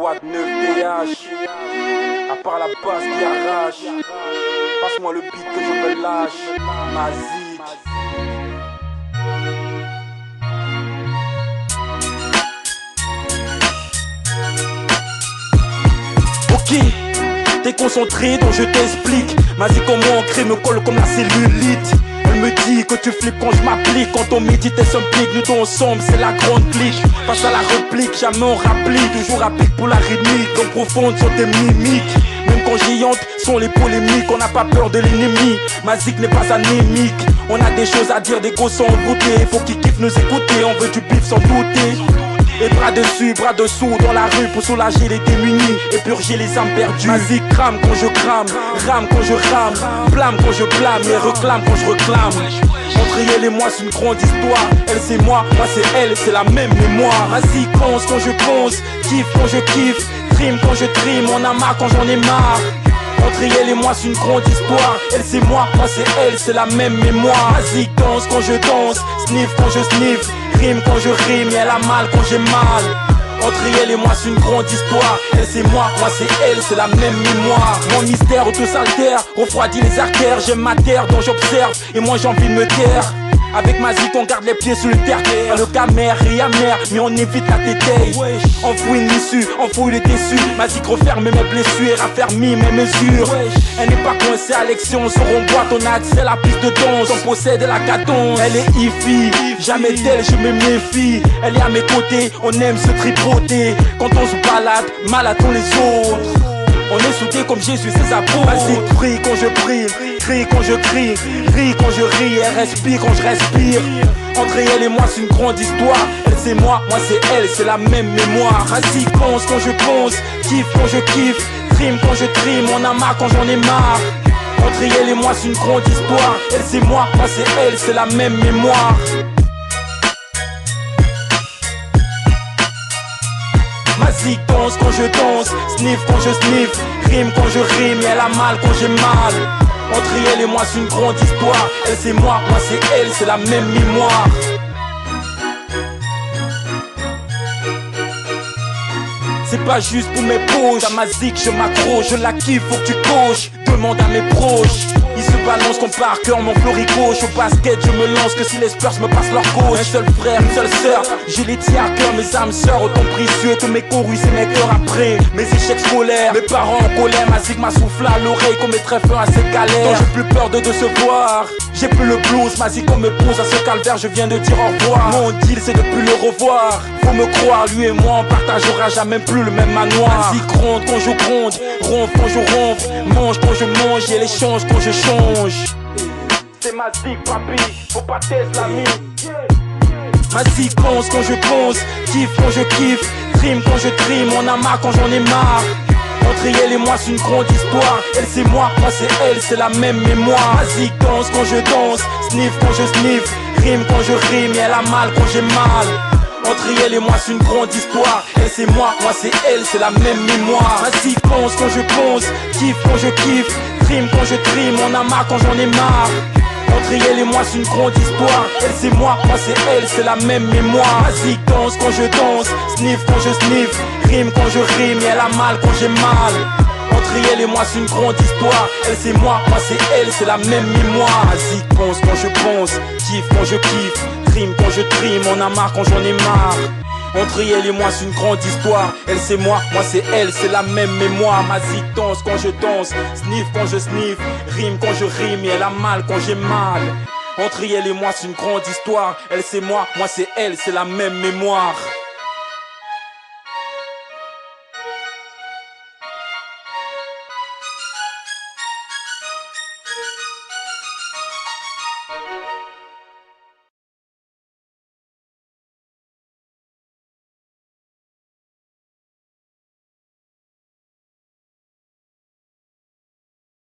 Quad 9 TH, à part la basse qui arrache. Passe-moi le beat que je me lâche, Mazik. Ok, t'es concentré donc je t'explique. Mazik comment ancré me colle comme la cellulite. Elle me dit que tu flippes quand je m'applique. Quand on médite elle s'implique, nous deux ensemble c'est la grande clique. Face à la réplique, jamais on rapplique. Toujours rapide pour la rythmique, donc profonde sont tes mimiques. Même quand j'y entre, sont les polémiques. On n'a pas peur de l'ennemi, Mazik n'est pas anémique. On a des choses à dire, des gosses sont envoûtés. Faut qu'ils kiffent nous écouter, on veut du bif sans douter. Et bras dessus, bras dessous dans la rue pour soulager les démunis et purger les âmes perdues. Mazik crame quand je crame, rame quand je rame, blâme quand je blâme et réclame quand je réclame. Entre elle et moi c'est une grande histoire. Elle c'est moi c'est elle, c'est la même mémoire. Mazik pense quand je pense, kiffe quand je kiffe, trime quand je trime, on a marre quand j'en ai marre. Entre elle et moi c'est une grande histoire. Elle c'est moi c'est elle, c'est la même mémoire. Mazik danse quand je danse, sniff quand je sniff, rime quand je rime, et elle a mal quand j'ai mal. Entre elle et moi c'est une grande histoire. Elle c'est moi c'est elle, c'est la même mémoire. Mon mystère tout s'altère, refroidit les artères. J'aime ma terre dont j'observe et moi j'ai envie de me taire. Avec Mazik on garde les pieds sur le terre. Le camère et amer, mais on évite la tétaille. On fouille une issue, on fouille les déçus. Mazik referme mes blessures et raffermit mes mesures. Elle n'est pas coincée à l'élection, sur on boîte, on a accès à la piste de danse. On possède la cadence, elle est hippie, jamais d'elle je me méfie. Elle est à mes côtés, on aime se tripoter. Quand on se balade, maladons les autres. On est soudés comme Jésus, ses apôtres. Mazik prie quand je prie, crie quand je crie, rit quand je ris, elle respire quand je respire. Entre elle et moi c'est une grande histoire. Elle c'est moi c'est elle, c'est la même mémoire. Mazik pense quand je pense, kiffe quand je kiffe, trime quand je trime, on a marre quand j'en ai marre. Entre elle et moi c'est une grande histoire. Elle c'est moi c'est elle, c'est la même mémoire. Mazik danse quand je danse, sniff quand je sniff, rime quand je rime, et elle a mal quand j'ai mal. Entre elle et moi c'est une grande histoire. Elle c'est moi c'est elle, c'est la même mémoire. C'est pas juste pour mes poches. Ta Mazik je m'accroche, je la kiffe, faut que tu coches. Demande à mes proches. Ils se balancent comme par cœur, mon flow ricoche. Au basket je me lance que si les Spurs me passent leur coach. Un seul frère, une seule sœur, je les tiens à cœur. Mes âmes sœurs autant précieux que mes chorus et mes cœurs après mes échecs scolaires, mes parents en colère. Mazik m'a soufflé à l'oreille qu'on mettrait fin à ces galères. Quand j'ai plus peur de décevoir, j'ai plus le blues. Mazik on me pose à ce calvaire, je viens de dire au revoir. Mon deal c'est de plus le revoir. Faut me croire, lui et moi on partagera jamais plus le même manoir. Mazik gronde quand je gronde, ronfle quand je ronfle, mange quand je mange et elle échange quand je change. C'est Mazik papi, faut pas tester l'ami. Mazik pense quand je pense, kiffe quand je kiffe, trime quand je trime, on a marre quand j'en ai marre. Entre elle et moi c'est une grande histoire. Elle c'est moi c'est elle, c'est la même mémoire. Mazik danse quand je danse, sniff quand je sniff, rime quand je rime, et elle a mal quand j'ai mal. Entre elle et moi c'est une grande histoire. Elle c'est moi c'est elle, c'est la même mémoire. Mazik pense quand je pense, kiffe quand je kiffe, trime quand je trime, on a marre quand j'en ai marre. Entre elle et moi c'est une grande histoire. Elle c'est moi c'est elle, c'est la même mémoire. Mazik danse quand je danse, sniff quand je sniff, rime quand je rime, et elle a mal quand j'ai mal. Entre elle et moi c'est une grande histoire. Elle c'est moi c'est elle, c'est la même mémoire. Mazik pense quand je pense, kiffe quand je kiffe, trime quand je trime, on a marre quand j'en ai marre. Entre elle et moi c'est une grande histoire. Elle c'est moi c'est elle, c'est la même mémoire. Mazik danse quand je danse, sniff quand je sniff, rime quand je rime, et elle a mal quand j'ai mal. Entre elle et moi c'est une grande histoire. Elle c'est moi c'est elle, c'est la même mémoire.